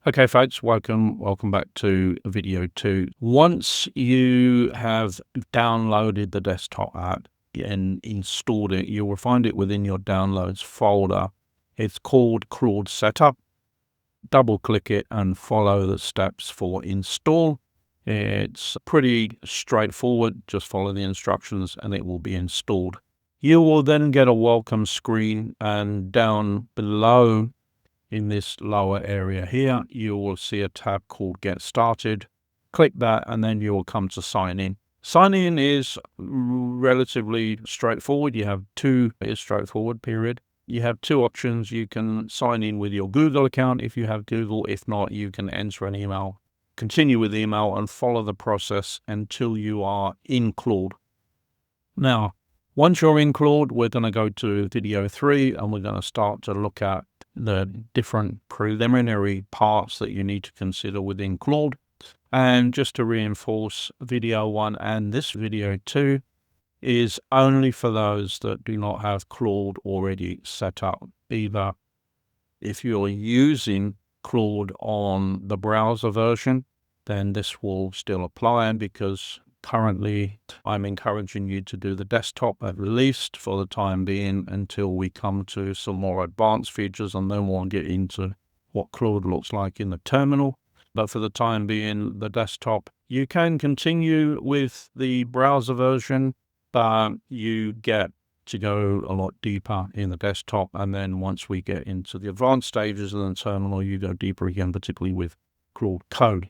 Okay, folks, welcome back to video 2. Once you have downloaded the desktop app and installed it, you will find it within your downloads folder. It's called Claude Setup. Double click it and follow the steps for install. It's pretty straightforward. Just follow the instructions and it will be installed. You will then get a welcome screen, and down below in this lower area here, you will see a tab called Get Started. Click that and then you will come to sign in. Signing in is relatively straightforward. You have two options. You can sign in with your Google account if you have Google. If not, you can enter an email, continue with email, and follow the process until you are in Claude. Now, once you're in Claude, we're going to go to video 3 and we're going to start to look at the different preliminary parts that you need to consider within Claude. And just to reinforce, video 1 and this video 2 is only for those that do not have Claude already set up. Either if you're using Claude on the browser version, then this will still apply, because currently I'm encouraging you to do the desktop at least for the time being until we come to some more advanced features, and then we'll get into what Claude looks like in the terminal. But for the time being, the desktop, you can continue with the browser version, but you get to go a lot deeper in the desktop. And then once we get into the advanced stages of the terminal, you go deeper again, particularly with Claude Code,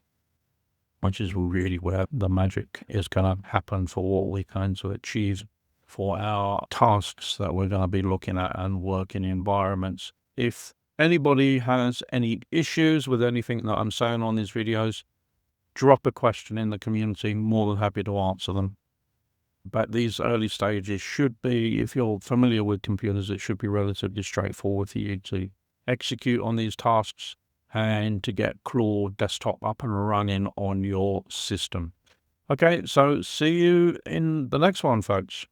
which is really where the magic is going to happen for what we're going to achieve for our tasks that we're going to be looking at and working environments. If anybody has any issues with anything that I'm saying on these videos, drop a question in the community. More than happy to answer them. But these early stages should be, if you're familiar with computers, it should be relatively straightforward for you to execute on these tasks and to get Claude desktop up and running on your system. Okay, so see you in the next one, folks.